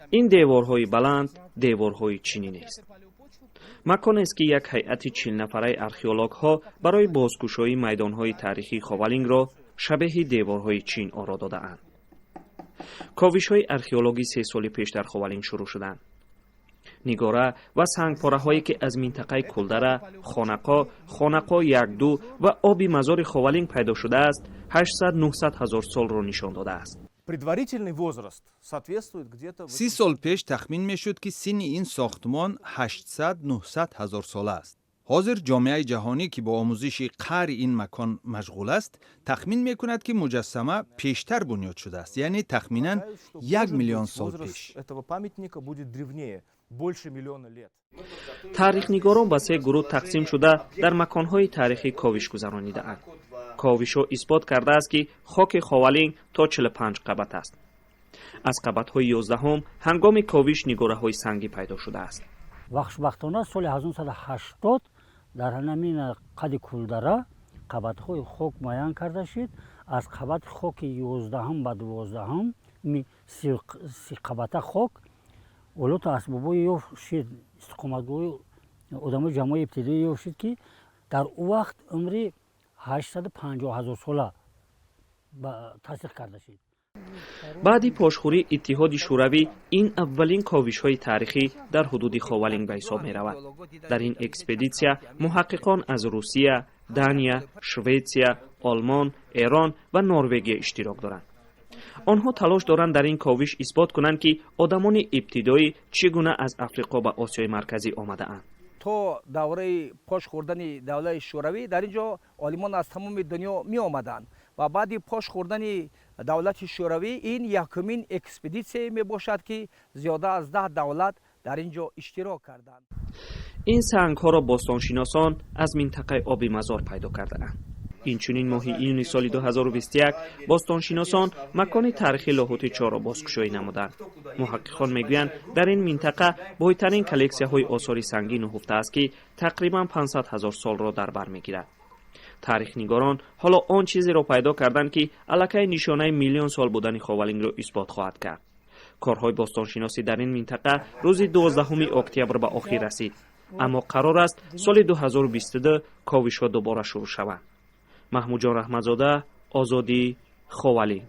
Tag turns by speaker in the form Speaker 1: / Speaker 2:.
Speaker 1: این دیوارهای بلند دیوارهای چینی نیست. مکانی است که یک هیئت 40 نفره ارخئولوگ‌ها برای بازگشایی میدان‌های تاریخی خوالینگ را شبیه دیوارهای چین آرا داده‌اند. کاوش‌های ارخئولوژی 3 سال پیش در خوالینگ شروع شدند. نگاره و سنگپاره‌هایی که از منطقه کلدره، خانقا 1-2 و آبی مزار خوالینگ پیدا شده است، 800-900 هزار سال را نشان داده است.
Speaker 2: 30 سال پیش تخمین میشد که سن این ساختمان 800-900 هزار سال است. حاضر جامعه جهانی که با آموزش قعر این مکان مشغول است، تخمین میکند که مجسمه پیشتر بنیاد شده است، یعنی تخمینا 1 میلیون سال پیش.
Speaker 1: تاریخ‌نگاران به 3 گروه تقسیم شده در مکان‌های تاریخی کاوش گذرانیده‌اند. کاوش‌ها اثبات کرده است که خاک خوالینگ تا 45 قبط است. از قبط‌های 11 هنگام کاوش نگاره‌های سنگی پیدا شده است.
Speaker 3: وقتانه سال 1980 در همین قد کلدره قبط‌های خاک معاین کرده شد. از قبط خاک 11 به 12 سی قبطه خاک ولوت اسبابای یو شد استقامتگاه آدم جمعی ابتدایی یو شد که در او وقت عمری 850 هزار ساله تصدیق کرده شد.
Speaker 1: بعد پاشخوری اتحاد شوروی این اولین کاوش‌های تاریخی در حدود خوالینگ به حساب می‌رود. در این اکسپدیسیا محققان از روسیه، دانیا، شویتسیا، آلمان، ایران و نروژ اشتراک دارند. آنها تلاش دارند در این کاوش اثبات کنند که آدمان ابتدایی چگونه از افریقا به آسیای مرکزی آمده اند.
Speaker 4: تا دوره پاش خوردن دولت شوروی در اینجا عالمان از تمام دنیا می آمدند و بعد پاش خوردن دولت شوروی این یکمین اکسپدیسیه می باشد که زیاده از 10 دولت در اینجا اشتراک کردند.
Speaker 1: این سنگ‌ها را باستانشناسان از منطقه آبی مزار پیدا کرده‌اند. اینچنین ماه ایون سال 2021 باستانشناسان مکان تاریخی لاهوت 4 را بازگشایی نمودند. محققان میگویند در این منطقه بهترین کلکسی‌های آثار سنگی نهفته است که تقریباً 500 هزار سال را در بر میگیرد. تاریخ‌نگاران حالا آن چیزی را پیدا کردند که الکی نشانه میلیون سال بودن خوالینگ را اثبات خواهد کرد. کارهای باستانشناسی در این منطقه روز 12 اکتبر به آخر رسید، اما قرار است سال 2022 کاوش‌ها دوباره شروع شوند. محمود جان رحمتزاده، آزادی، خوالینگ.